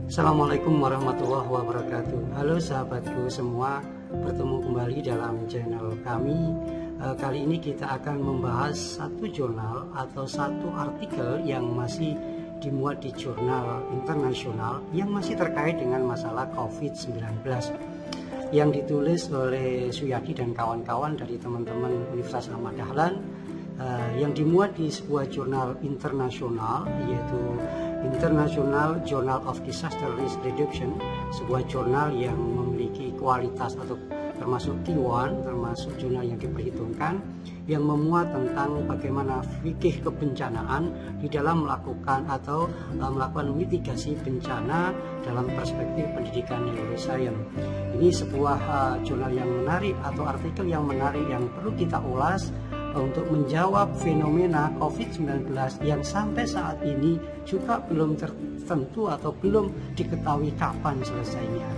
Assalamualaikum warahmatullahi wabarakatuh. Halo sahabatku semua, bertemu kembali dalam channel kami. Kali ini kita akan membahas satu jurnal atau satu artikel yang masih dimuat di jurnal internasional yang masih terkait dengan masalah COVID-19 yang ditulis oleh Suyadi dan kawan-kawan dari teman-teman Universitas Ahmad Dahlan, yang dimuat di sebuah jurnal internasional yaitu International Journal of Disaster Risk Reduction, sebuah jurnal yang memiliki kualitas atau termasuk T1, termasuk jurnal yang diperhitungkan, yang memuat tentang bagaimana fikih kebencanaan di dalam melakukan atau melakukan mitigasi bencana dalam perspektif pendidikan neuroscience. Ini sebuah jurnal yang menarik atau artikel yang menarik yang perlu kita ulas untuk menjawab fenomena COVID-19 yang sampai saat ini juga belum tertentu atau belum diketahui kapan selesainya.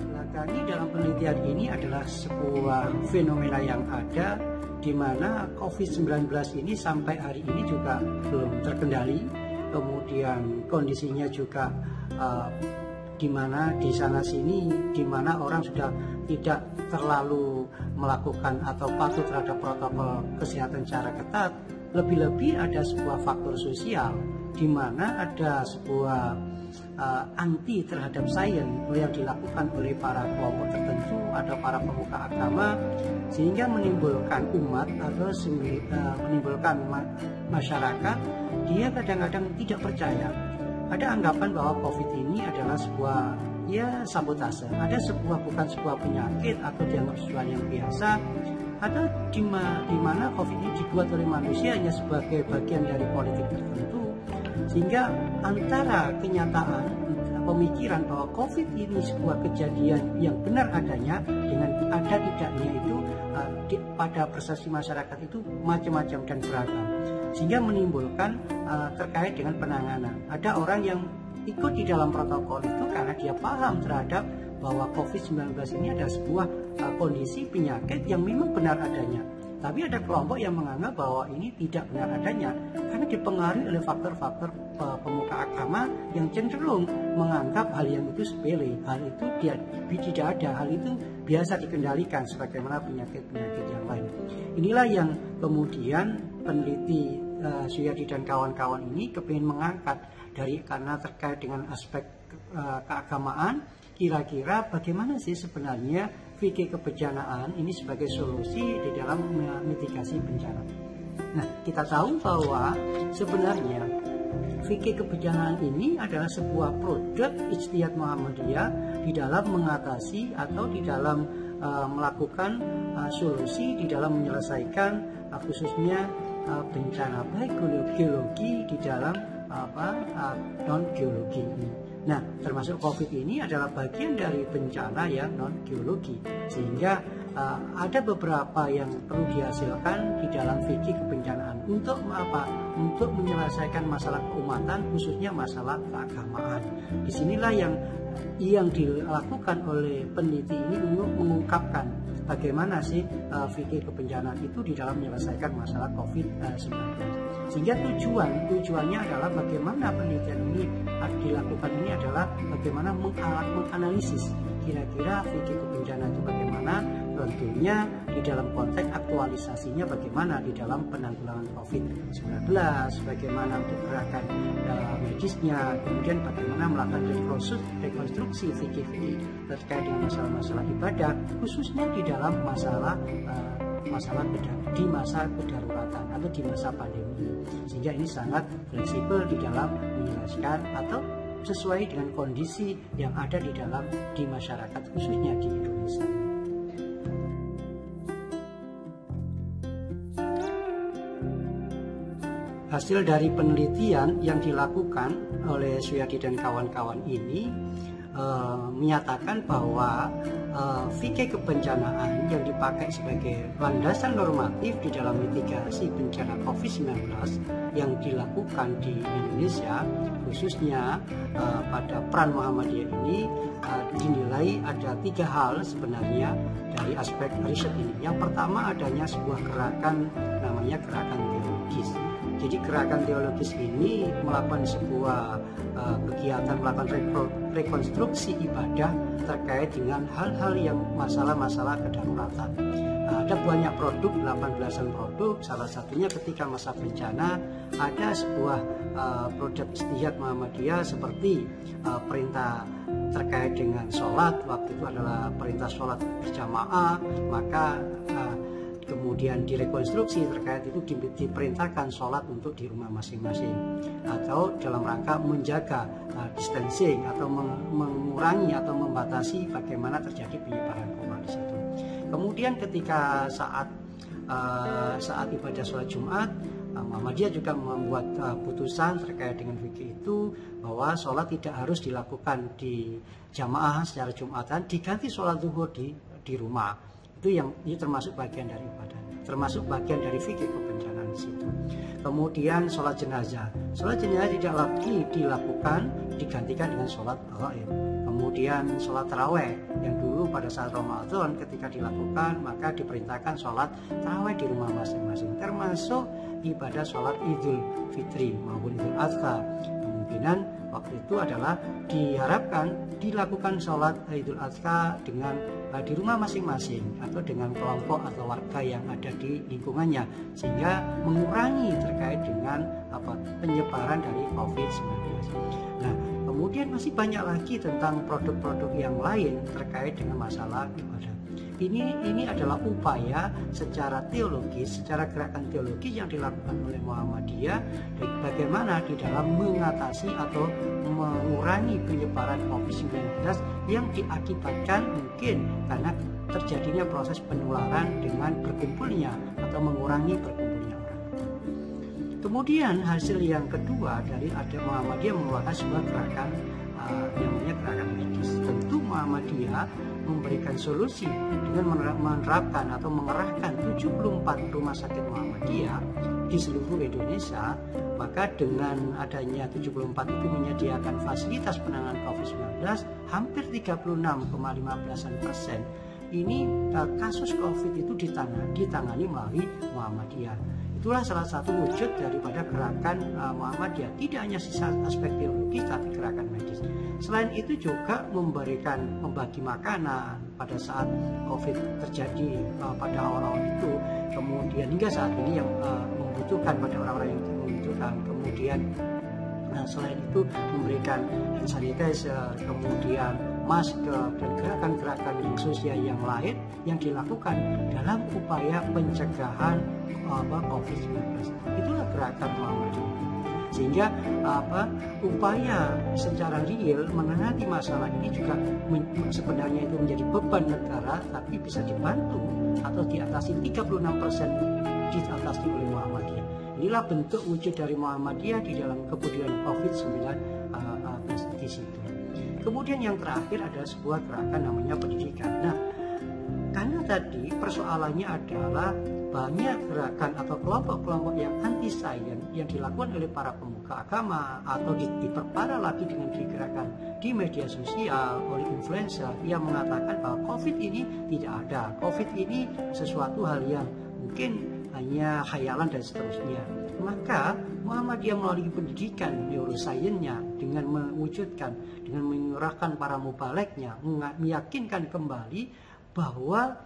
Belakang dalam penelitian ini adalah sebuah fenomena yang ada di mana COVID-19 ini sampai hari ini juga belum terkendali, kemudian kondisinya juga di mana di sana sini, di mana orang sudah tidak terlalu melakukan atau patuh terhadap protokol kesehatan secara ketat. Lebih-lebih ada sebuah faktor sosial di mana ada sebuah anti terhadap sains yang dilakukan oleh para kelompok tertentu atau para pemuka agama, sehingga menimbulkan umat atau menimbulkan masyarakat dia kadang-kadang tidak percaya. Ada anggapan bahwa COVID ini adalah sebuah sabotase, ada bukan sebuah penyakit atau dianggap sesuatu yang biasa, atau di mana COVID ini dibuat oleh manusia hanya sebagai bagian dari politik tertentu, sehingga antara kenyataan pemikiran bahwa COVID ini sebuah kejadian yang benar adanya dengan ada tidaknya itu pada persepsi masyarakat itu macam-macam dan beragam, sehingga menimbulkan terkait dengan penanganan. Ada orang yang ikut di dalam protokol itu karena dia paham terhadap bahwa COVID-19 ini adalah sebuah kondisi penyakit yang memang benar adanya. Tapi ada kelompok yang menganggap bahwa ini tidak benar adanya karena dipengaruhi oleh faktor-faktor pemuka agama yang cenderung menganggap hal yang itu sepele, hal itu tidak ada, hal itu biasa dikendalikan sebagaimana penyakit-penyakit yang lain. Inilah yang kemudian peneliti Suyadi dan kawan-kawan ini kepingin mengangkat karena terkait dengan aspek keagamaan, kira-kira bagaimana sih sebenarnya fikih kebencanaan ini sebagai solusi di dalam mitigasi bencana. Nah, kita tahu bahwa sebenarnya fikih kebencanaan ini adalah sebuah produk ijtihad Muhammadiyah di dalam mengatasi atau di dalam melakukan solusi di dalam menyelesaikan khususnya bencana baik geologi di dalam non geologi ini. Nah, termasuk COVID ini adalah bagian dari bencana yang non geologi, sehingga ada beberapa yang perlu dihasilkan di dalam fikih kebencanaan untuk apa? Untuk menyelesaikan masalah keumatan, khususnya masalah keagamaan. Disinilah yang dilakukan oleh peneliti ini untuk mengungkapkan bagaimana sih fikih kebencanaan itu di dalam menyelesaikan masalah COVID-19. Sehingga tujuannya adalah bagaimana penelitian ini dilakukan ini adalah bagaimana menganalisis kira-kira fikih kebencanaan itu bagaimana, tentunya di dalam konteks aktualisasinya bagaimana di dalam penanggulangan COVID-19, bagaimana untuk gerakan medisnya, kemudian bagaimana melakukan rekonstruksi fikih terkait dengan masalah-masalah ibadah, khususnya di dalam masalah di masa kedaruratan atau di masa pandemi, sehingga ini sangat fleksibel di dalam menjelaskan atau sesuai dengan kondisi yang ada di masyarakat khususnya di Indonesia. Hasil dari penelitian yang dilakukan oleh Suyadi dan kawan-kawan ini menyatakan bahwa fikih kebencanaan yang dipakai sebagai landasan normatif di dalam mitigasi bencana COVID-19 yang dilakukan di Indonesia, khususnya pada peran Muhammadiyah ini dinilai ada 3 hal sebenarnya dari aspek riset ini. Yang pertama, adanya sebuah gerakan namanya gerakan teologis. Jadi gerakan teologis ini melakukan sebuah kegiatan, melakukan rekonstruksi ibadah terkait dengan hal-hal yang masalah-masalah kedaruratan. Ada banyak produk, 18-an produk, salah satunya ketika masa bencana ada sebuah produk Ijtihad Muhammadiyah seperti perintah terkait dengan sholat, waktu itu adalah perintah sholat berjamaah, maka kemudian direkonstruksi terkait itu diperintahkan sholat untuk di rumah masing-masing atau dalam rangka menjaga distancing atau mengurangi atau membatasi bagaimana terjadi penyebaran COVID di situ. Kemudian ketika saat ibadah sholat Jumat, Muhammadiyah juga membuat putusan terkait dengan fikih itu bahwa sholat tidak harus dilakukan di jamaah secara Jumatan, diganti sholat zuhur di rumah. Itu termasuk bagian dari ibadah, termasuk bagian dari fikih kebencanaan di situ. Kemudian sholat jenazah tidak lagi dilakukan, digantikan dengan sholat ghaib. Kemudian sholat taraweh yang dulu pada saat Ramadan ketika dilakukan maka diperintahkan sholat taraweh di rumah masing-masing, termasuk ibadah sholat Idul Fitri maupun Idul Adha. Kemungkinan waktu itu adalah diharapkan dilakukan sholat Idul Adha dengan di rumah masing-masing atau dengan kelompok atau warga yang ada di lingkungannya, sehingga mengurangi terkait dengan penyebaran dari COVID-19. Nah, kemudian masih banyak lagi tentang produk-produk yang lain terkait dengan masalah ibadah. Ini adalah upaya secara teologis, secara gerakan teologis yang dilakukan oleh Muhammadiyah bagaimana di dalam mengatasi atau mengurangi penyebaran COVID-19 yang diakibatkan mungkin karena terjadinya proses penularan dengan berkumpulnya atau mengurangi berkumpulnya orang. Kemudian hasil yang kedua dari ada Muhammadiyah mengeluarkan sebuah gerakan namanya gerakan medis. Tentu Muhammadiyah memberikan solusi dengan menerapkan atau mengerahkan 74 rumah sakit Muhammadiyah di seluruh Indonesia. Maka dengan adanya 74 itu menyediakan fasilitas penanganan COVID-19 hampir 36,15% ini kasus COVID itu ditangani melalui Muhammadiyah. Itulah salah satu wujud daripada gerakan Muhammadiyah, tidak hanya sisa aspek teologis tapi gerakan medis. Selain itu juga membagi makanan pada saat COVID terjadi pada awal-awal itu, kemudian hingga saat ini yang membutuhkan pada orang-orang yang membutuhkan. Kemudian selain itu memberikan hand sanitizer, kemudian masker dan gerakan-gerakan yang sosial yang lain yang dilakukan dalam upaya pencegahan COVID-19. Itulah gerakan Muhammadiyah. Sehingga upaya secara real menangani masalah ini juga sebenarnya itu menjadi beban negara, tapi bisa dibantu atau diatasi 36% diatasi oleh Muhammadiyah. Inilah bentuk wujud dari Muhammadiyah di dalam kepedulian COVID-19 di situ. Kemudian yang terakhir ada sebuah gerakan namanya pendidikan. Nah, karena tadi persoalannya adalah banyak gerakan atau kelompok-kelompok yang anti sains yang dilakukan oleh para pemuka agama atau diperparah lagi dengan gerakan di media sosial oleh influencer yang mengatakan bahwa COVID ini tidak ada, COVID ini sesuatu hal yang mungkin hanya khayalan dan seterusnya. Maka Muhammadiyah melalui pendidikan neurosainsnya dengan mewujudkan, dengan mengerahkan para mubaleknya, meyakinkan kembali bahwa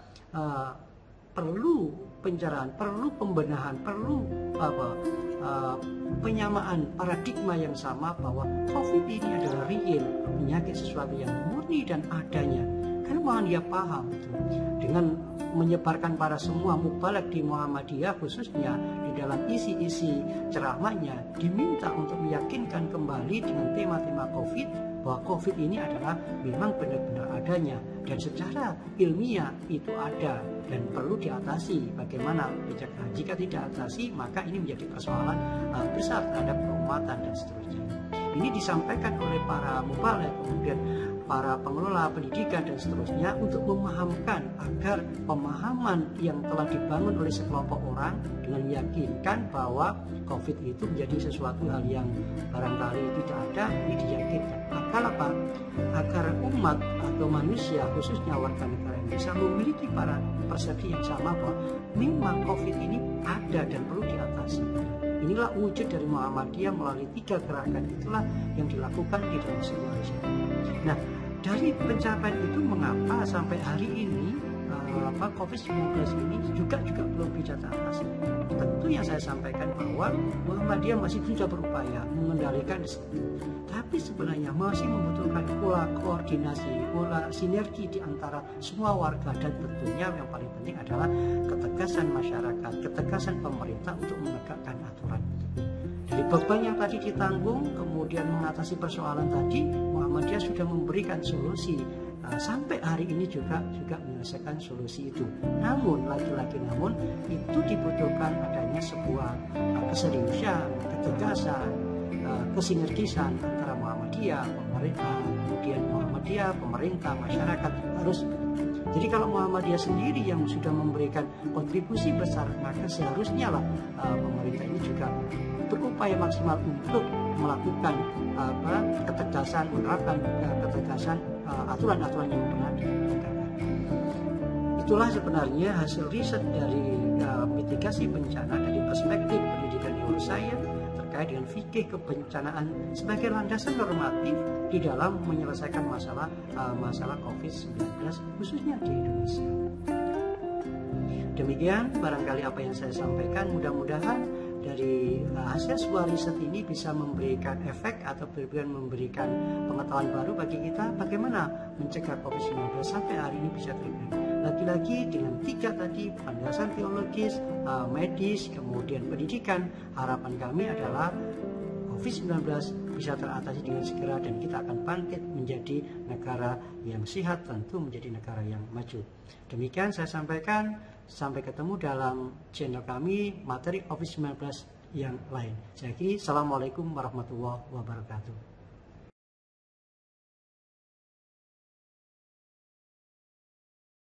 perlu pencerahan, perlu pembenahan, perlu penyamaan paradigma yang sama bahwa COVID ini adalah real, penyakit sesuatu yang murni dan adanya. Karena Muhammadiyah paham itu. Dengan menyebarkan para semua mubalek di Muhammadiyah khususnya di dalam isi-isi ceramahnya diminta untuk meyakinkan kembali dengan tema-tema COVID bahwa COVID ini adalah memang benar-benar adanya dan secara ilmiah itu ada dan perlu diatasi. Bagaimana pencegahan? Jika tidak atasi maka ini menjadi persoalan besar terhadap keumatan dan seterusnya. Ini disampaikan oleh para mubalek, kemudian para pengelola pendidikan dan seterusnya untuk memahamkan agar pemahaman yang telah dibangun oleh sekelompok orang dengan meyakinkan bahwa COVID itu menjadi sesuatu hal yang barangkali tidak ada, ini diyakinkan. Agar apa? Agar umat atau manusia, khususnya warga negara Indonesia, memiliki para persepsi yang sama bahwa memang COVID ini ada dan perlu diatasi. Inilah wujud dari Muhammadiyah melalui 3 gerakan itulah yang dilakukan di dalam sebuah riset. Nah, dari pencapaian itu mengapa sampai hari ini COVID-19 ini juga belum bisa teratasi. Tentu yang saya sampaikan bahwa Muhammadiyah masih bisa berupaya mengendalikan di situ. Tapi sebenarnya masih membutuhkan pola koordinasi, pola sinergi di antara semua warga, dan tentunya yang paling penting adalah ketegasan masyarakat, ketegasan pemerintah untuk menegakkan aturan. Dari beban yang tadi ditanggung, kemudian mengatasi persoalan tadi, Muhammadiyah sudah memberikan solusi. Sampai hari ini juga menyelesaikan solusi itu. Namun lagi-lagi itu dibutuhkan adanya sebuah keseriusan, ketegasan, kesinergisan antara Muhammadiyah, pemerintah, kemudian Muhammadiyah, pemerintah, masyarakat harus. Jadi kalau Muhammadiyah sendiri yang sudah memberikan kontribusi besar, maka seharusnya lah pemerintah ini juga berupaya maksimal untuk melakukan ketegasan, menerapkan ketegasan aturan-aturan yang pernah ditegakkan. Itulah sebenarnya hasil riset dari mitigasi bencana dari perspektif pendidikan neuroscience terkait dengan fikih kebencanaan sebagai landasan normatif di dalam menyelesaikan masalah COVID-19 khususnya di Indonesia. Demikian barangkali apa yang saya sampaikan, mudah-mudahan dari hasil sebuah riset ini bisa memberikan efek atau memberikan pengetahuan baru bagi kita bagaimana mencegah COVID-19 sampai hari ini bisa terkendali. Lagi-lagi dengan 3 tadi, penjelasan teologis, medis, kemudian pendidikan, harapan kami adalah COVID-19 bisa teratasi dengan segera dan kita akan bangkit menjadi negara yang sehat, tentu menjadi negara yang maju. Demikian saya sampaikan. Sampai ketemu dalam channel kami materi COVID-19 yang lain. Jadi, assalamualaikum warahmatullahi wabarakatuh.